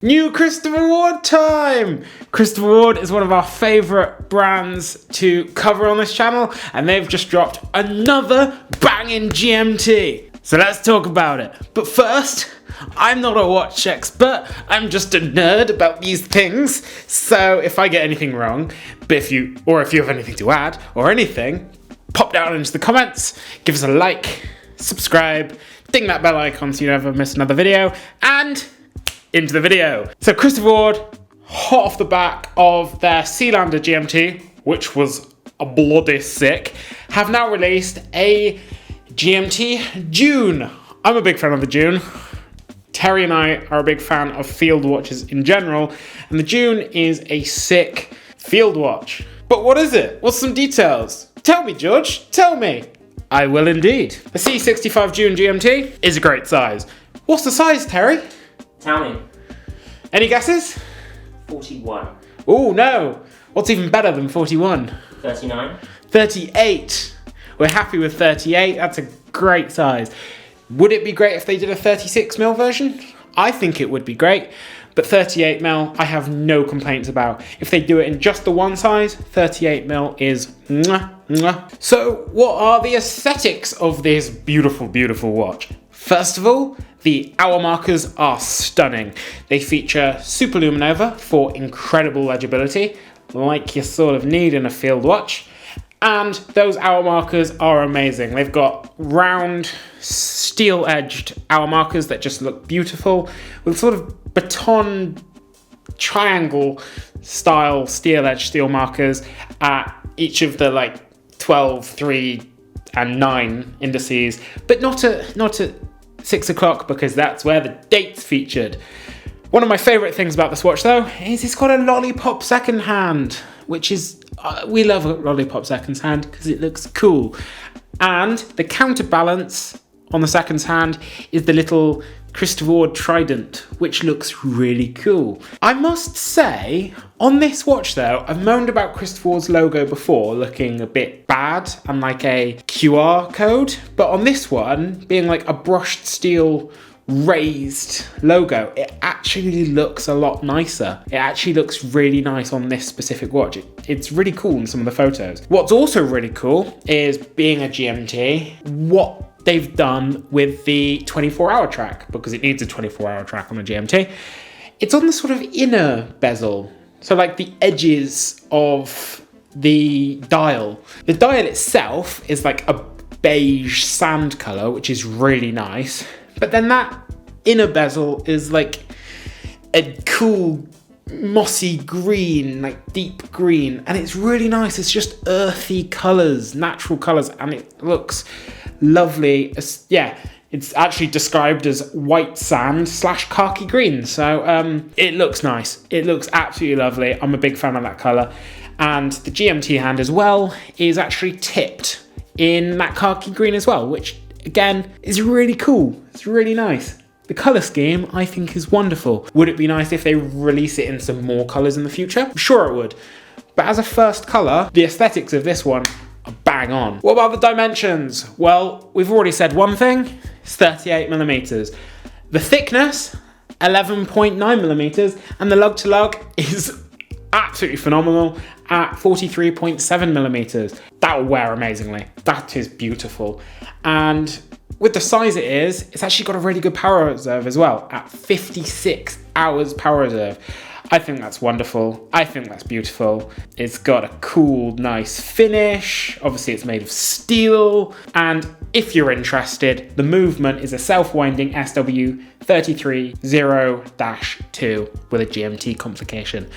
New Christopher Ward time! Christopher Ward is one of our favourite brands to cover on this channel, and they've just dropped another banging GMT. So let's talk about it. But first, I'm not a watch expert, I'm just a nerd about these things. So if I get anything wrong, if you have anything to add or anything, pop down into the comments, give us a like, subscribe, ding that bell icon so you never miss another video, and into the video. So Christopher Ward, hot off the back of their Sealander GMT, which was a bloody sick, have now released a GMT Dune. I'm a big fan of the Dune. Terry and I are a big fan of field watches in general, and the Dune is a sick field watch. But what is it? What's some details? Tell me, George, tell me. I will indeed. The C65 Dune GMT is a great size. What's the size, Terry? Tell me. Any guesses? 41. Oh no! What's even better than 41? 39. 38. We're happy with 38. That's a great size. Would it be great if they did a 36mm version? I think it would be great, but 38mm I have no complaints about. If they do it in just the one size, 38mm is mwah, mwah. So what are the aesthetics of this beautiful, beautiful watch? First of all, the hour markers are stunning. They feature superluminova for incredible legibility, like you sort of need in a field watch. And those hour markers are amazing. They've got round, steel-edged hour markers that just look beautiful, with sort of baton triangle style steel-edged steel markers at each of the 12, 3, and 9 indices, but not at 6 o'clock, because that's where the date's featured. One of my favourite things about this watch, though, is it's got a lollipop second hand, which is, we love a lollipop second hand because it looks cool. And the counterbalance on the second hand is the little Christopher Ward trident, which looks really cool. I must say, on this watch though, I've moaned about Christopher Ward's logo before looking a bit bad and like a QR code, but on this one, being like a brushed steel raised logo, it actually looks a lot nicer. It actually looks really nice on this specific watch. It's really cool in some of the photos. What's also really cool is, being a GMT, what they've done with the 24-hour track, because it needs a 24-hour track on a GMT. It's on the sort of inner bezel, so like the edges of the dial. The dial itself is like a beige sand color, which is really nice. But then that inner bezel is like a cool mossy green, like deep green, and it's really nice. It's just earthy colors, natural colors, and it looks lovely. Yeah, it's actually described as white sand / khaki green, so it looks nice. It looks absolutely lovely. I'm a big fan of that color. And the GMT hand as well is actually tipped in that khaki green as well, which again is really cool. It's really nice. The colour scheme I think is wonderful. Would it be nice if they release it in some more colours in the future? I'm sure it would. But as a first colour, the aesthetics of this one are bang on. What about the dimensions? Well, we've already said one thing. It's 38mm. The thickness, 11.9mm, and the lug to lug is absolutely phenomenal at 43.7mm. That will wear amazingly. That is beautiful. And with the size it is, it's actually got a really good power reserve as well, at 56 hours power reserve. I think that's wonderful. I think that's beautiful. It's got a cool, nice finish. Obviously it's made of steel. And if you're interested, the movement is a self-winding SW330-2 with a GMT complication.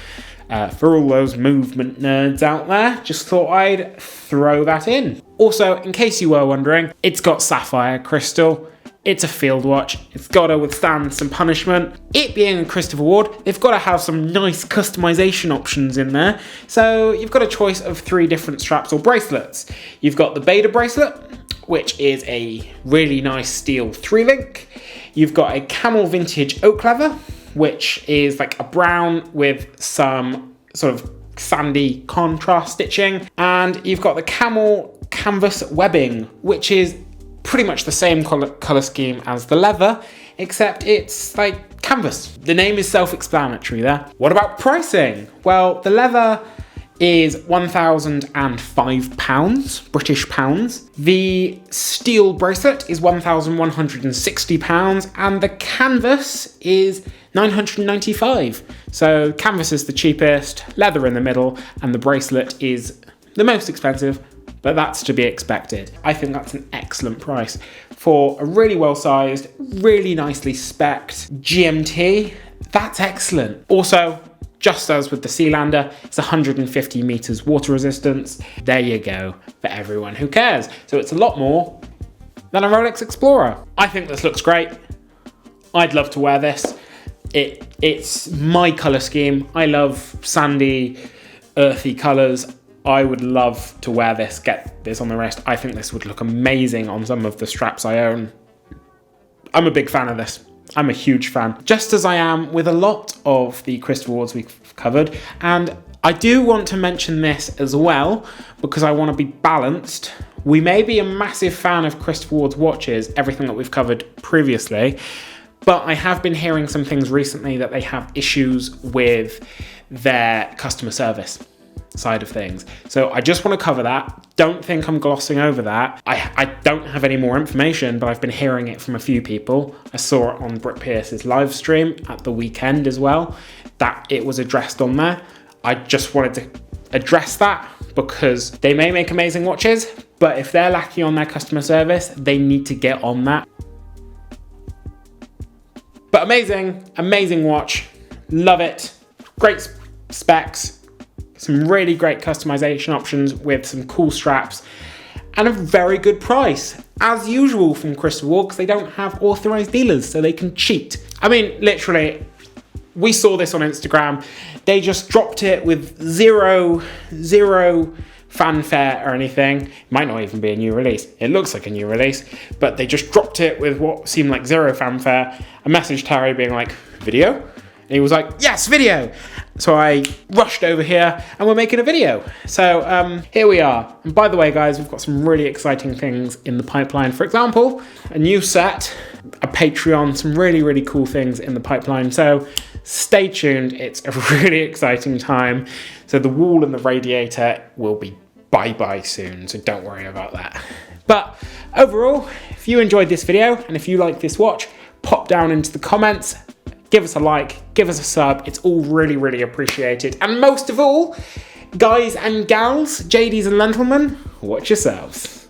For all those movement nerds out there, just thought I'd throw that in. Also, in case you were wondering, it's got sapphire crystal. It's a field watch. It's got to withstand some punishment. It being a Christopher Ward, they've got to have some nice customization options in there. So you've got a choice of 3 different straps or bracelets. You've got the Beta bracelet, which is a really nice steel 3-link. You've got a camel vintage oak leather, which is like a brown with some sort of sandy contrast stitching. And you've got the camel canvas webbing, which is pretty much the same color scheme as the leather. except it's like canvas. The name is self-explanatory there. What about pricing? Well, the leather is £1,005, British pounds. The steel bracelet is £1,160, and the canvas is £995. So canvas is the cheapest, leather in the middle, and the bracelet is the most expensive, but that's to be expected. I think that's an excellent price for a really well-sized, really nicely spec'd GMT. That's excellent. Also, just as with the Sealander, it's 150 meters water resistance. There you go, for everyone who cares. So it's a lot more than a Rolex Explorer. I think this looks great. I'd love to wear this. It's my color scheme. I love sandy, earthy colors. I would love to wear this, get this on the wrist. I think this would look amazing on some of the straps I own. I'm a big fan of this. I'm a huge fan, just as I am with a lot of the Crystal Awards we've covered. And I do want to mention this as well, because I want to be balanced. We may be a massive fan of Crystal Awards watches, everything that we've covered previously, but I have been hearing some things recently that they have issues with their customer service side of things. So I just want to cover that. Don't think I'm glossing over that. I don't have any more information, but I've been hearing it from a few people. I saw it on Brooke Pierce's live stream at the weekend as well, that it was addressed on there. I just wanted to address that because they may make amazing watches, but if they're lacking on their customer service, they need to get on that. But amazing watch. Love it. Great specs. Some really great customization options with some cool straps and a very good price. As usual from Crystal Awards, because they don't have authorized dealers, so they can cheat. I mean, literally, we saw this on Instagram. They just dropped it with zero fanfare or anything. It might not even be a new release. It looks like a new release, but they just dropped it with what seemed like zero fanfare. I messaged Terry being like, video? And he was like, yes, video. So I rushed over here and we're making a video. So here we are. And by the way, guys, we've got some really exciting things in the pipeline. For example, a new set, a Patreon, some really cool things in the pipeline. So stay tuned. It's a really exciting time. So the wall and the radiator will be bye-bye soon. So don't worry about that. But overall, if you enjoyed this video and if you like this watch, pop down into the comments. Give us a like, give us a sub. It's all really appreciated. And most of all, guys and gals, JDs and gentlemen, watch yourselves.